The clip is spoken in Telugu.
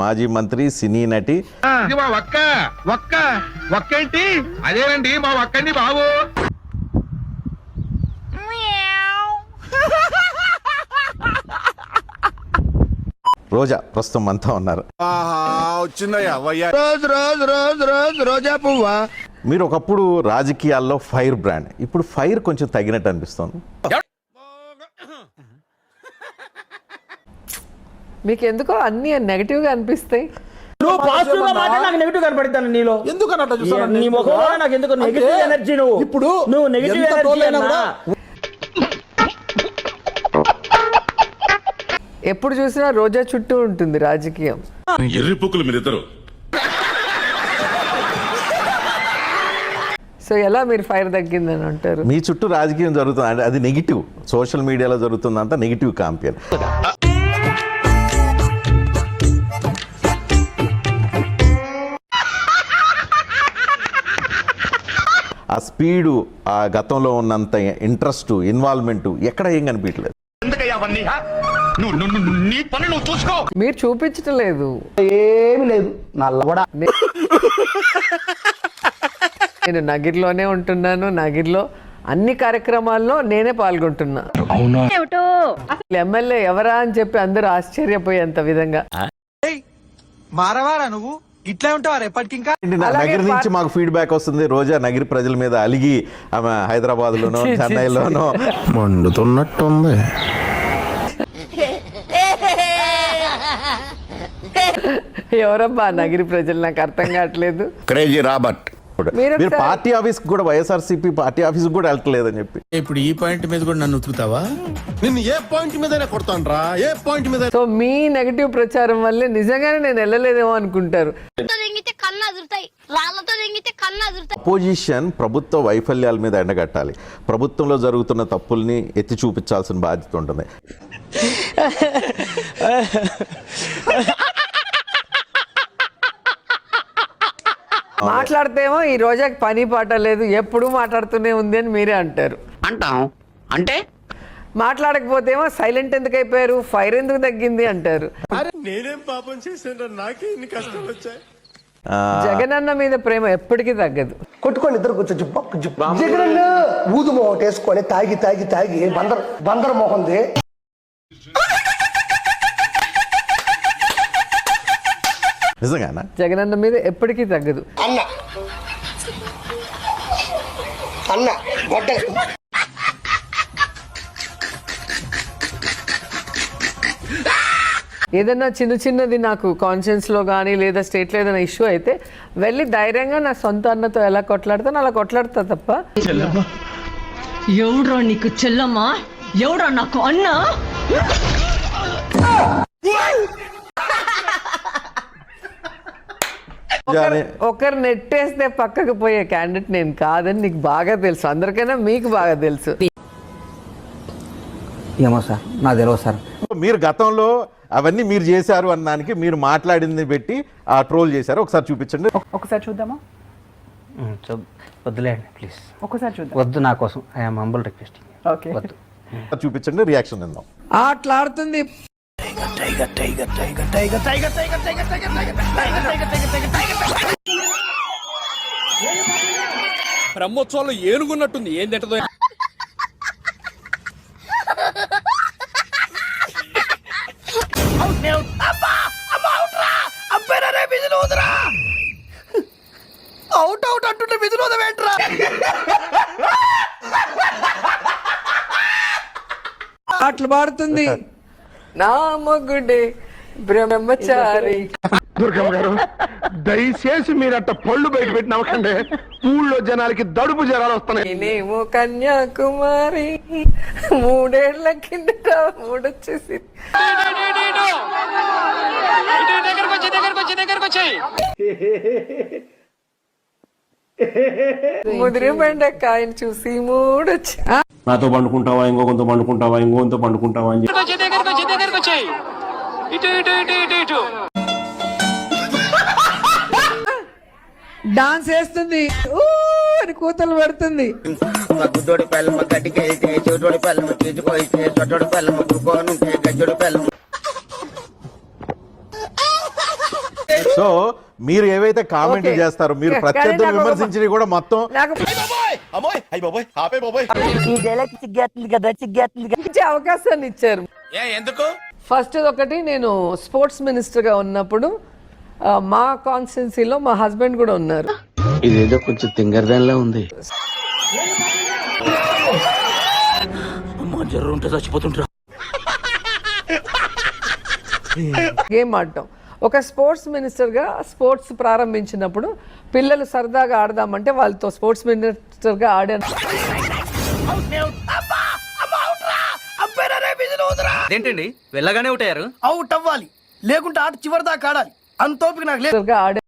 మాజీ మంత్రి, సినీ నటి. మా ఒక్క ఏంటి? అదేనండి మా ఒక్కండి బాబు. రోజా ప్రస్తుతం అంతా ఉన్నారు. రోజా పువ్వా. మీరు ఒకప్పుడు రాజకీయాల్లో ఫైర్ బ్రాండ్, ఇప్పుడు ఫైర్ కొంచెం తగ్గినట్టు అనిపిస్తుంది. మీకు ఎందుకో అన్ని నెగటివ్ గా అనిపిస్తాయి. నువ్వు పాజిటివ్ గా మాట్లాడి నాకు నెగటివ్ కనపడతాను నీలో. ఎందుకు అన్నట్టు చూస్తాను నీ ముఖంలో నాకు ఎందుకు నెగటివ్ ఎనర్జీ? నువ్వు నెగటివ్ ఎనర్జీ. ఎప్పుడు చూసినా రోజా చుట్టూ ఉంటుంది రాజకీయం. ఎర్రిపుక్కులు మీరిద్దరు. సో ఎలా మీరు ఫైర్ తగ్గిందని అంటారు? మీ చుట్టూ రాజకీయం జరుగుతుంది, అది నెగిటివ్. సోషల్ మీడియాలో జరుగుతుందంతా నెగిటివ్ కాంపెయిన్. ఆ స్పీడు, ఆ గతంలో ఉన్నంత ఇంట్రెస్ట్, ఇన్వాల్వ్మెంట్ ఎక్కడ ఏం కనిపించలేదు. మీరు చూపించటం లేదు. ఏమి లేదు నల్లబడా. నేను నగిరిలోనే ఉంటున్నాను. నగిరిలో అన్ని కార్యక్రమాల్లో నేనే పాల్గొంటున్నా. ఎమ్మెల్యే ఎవరా అని చెప్పి అందరూ ఆశ్చర్యపోయేంత విధంగా. మారవారా నువ్వు? ఇట్లా ఉంటావా ఎప్పటికి? ఇంకా నగిరి నుంచి మాకు ఫీడ్బ్యాక్ వస్తుంది. రోజా నగిరి ప్రజల మీద అలిగి ఆమె హైదరాబాద్ లోనో చెన్నైలోనో మండుతున్నట్టుంది. ఎవరబ్బా నగిరి ప్రజలు? నాకు అర్థం కావట్లేదు. Crazy Robert. మీరు పార్టీ ఆఫీస్ కూడా, వైఎస్ఆర్సీపీ పార్టీ ఆఫీస్ కూడా వెళ్ళట్లేదని చెప్పి ఇప్పుడు ఈ పాయింట్ మీద కూడా నన్ను ఉతుకుతావా? నిన్ను ఏ పాయింట్ మీదనే కొడతాను రా, ఏ పాయింట్ మీద. సో మీ నెగటివ్ ప్రచారం వల్లే నిజంగానే నేను వెళ్ళలేదేమో అనుకుంటారు. అపోజిషన్ ప్రభుత్వ వైఫల్యాల మీద ఎండగట్టాలి, ప్రభుత్వంలో జరుగుతున్న తప్పుల్ని ఎత్తి చూపించాల్సిన బాధ్యత ఉంటుంది. మాట్లాడితేమో ఈ రోజాకి పని పాట లేదు, ఎప్పుడు మాట్లాడుతూనే ఉంది అని మీరే అంటారు. అంటాం అంటే మాట్లాడకపోతేమో సైలెంట్ ఎందుకు అయిపోయారు, ఫైర్ ఎందుకు తగ్గింది అంటారు. నేనేం పాపం చేశాను, నాకే ఇన్ని కష్టాలు వచ్చాయి. జగనన్న మీద ప్రేమ ఎప్పటికీ తగ్గదు. కొట్టుకొని ఇద్దరు కూర్చో జగనన్న ఊదు మొహం వేసుకొని తాగి తాగి తాగి బందర్ మొహంది. నిజంగానా? జగనన్న మీద ఎప్పటికీ తగ్గదు. అన్న గొడ్డ ఏదైనా చిన్న చిన్నది నాకు కాన్షియన్స్ లో కానీ లేదా స్టేట్ లో ఏదైనా ఇష్యూ అయితే వెళ్ళి ధైర్యంగా నా సొంత అన్నతో ఎలా కొట్లాడతాను అలా కొట్లాడతా తప్ప. ఎవడ్రా నీకు చెల్లమ్మా, ఎవడ్రా నాకు అన్న? ఒకరు నెట్టేస్తే పక్కకు పోయే క్యాండిడేట్ నేను కాదని నీకు బాగా తెలుసు, అందరికైనా మీకు బాగా తెలుసు. ఏమో సార్ నాకు తెలియదు సార్. మీరు గతంలో అవన్నీ మీరు చేశారు అన్నానికి మీరు మాట్లాడింది పెట్టి ఆ ట్రోల్ చేశారు. ఒకసారి చూపించండి. ఒకసారి చూద్దామా? వద్దులేండి ప్లీజ్, ఒకసారి చూద్దాం. వద్దు, నా కోసం ఐఎమ్ హంబుల్ రిక్వెస్టింగ్. ఓకే, చూపించండి, రియాక్షన్ ఇద్దాం. అట్లాడుతుంది. బ్రహ్మోత్సవాల్లో ఏనుగున్నట్టుంది, ఏం తింటదో. అవుట్ అవుట్ అంటుంటే విధులు ఏంట్రా? అట్లా పాడుతుంది. నా మొగుడే బ్రహ్మచారి. దుర్గమ్మ గారు దయచేసి మీరట్ట పళ్ళు బయట పెట్టి నవ్వకండి. ఊళ్ళో జనాలకి దడుపు జ్వరాలు వస్తున్నాయి. నేనేమో కన్యాకుమారి, మూడేళ్ల కిందట మూడొచ్చేసి ముదిరి బెండకాయని చూసి మూడొచ్చి నాతో పండుకుంటావా, ఇంకొంత పండుకుంటావా, ఇంకొంత పండుకుంటావా అని డాన్స్ వేస్తుంది, అని కూతలు పెడుతుంది. గుడ్డోడి పిల్లమ్మ గడ్డికెళ్తే చెవిటోడి పిల్లమ్మ తీసుకొయితే చొట్టోడి పిల్లమ్మ కుకోనుంటే గజ్జోడి పిల్లమ్మ. సో మీరు ఏవైతే కామెంట్ Okay. చేస్తారో మీరు కానీ ప్రత్యర్థులు నాకు ఒక- విమర్శించినవి కూడా మొత్తం నాకు ఇచ్చే అవకాశాన్ని ఇచ్చారు. ఎందుకు ఫస్ట్ ఒకటి, నేను స్పోర్ట్స్ మినిస్టర్గా ఉన్నప్పుడు మా కాన్స్టిట్యున్సీలో మా హస్బెండ్ కూడా ఉన్నారు. ఇదేదో కొంచెం తింగరదానిలా ఉంది. గేమ్ ఆడటం. ఒక స్పోర్ట్స్ మినిస్టర్గా స్పోర్ట్స్ ప్రారంభించినప్పుడు పిల్లలు సరదాగా ఆడదామంటే వాళ్ళతో స్పోర్ట్స్ మినిస్టర్గా ఆడాను. ఏంటండి వెళ్ళగానే ఉంటారు. అవుట్ అవ్వాలి, లేకుంటే ఆట చివరి దాకా ఆడాలి. అంతోపిక నాకు లేదు. ఆడాను.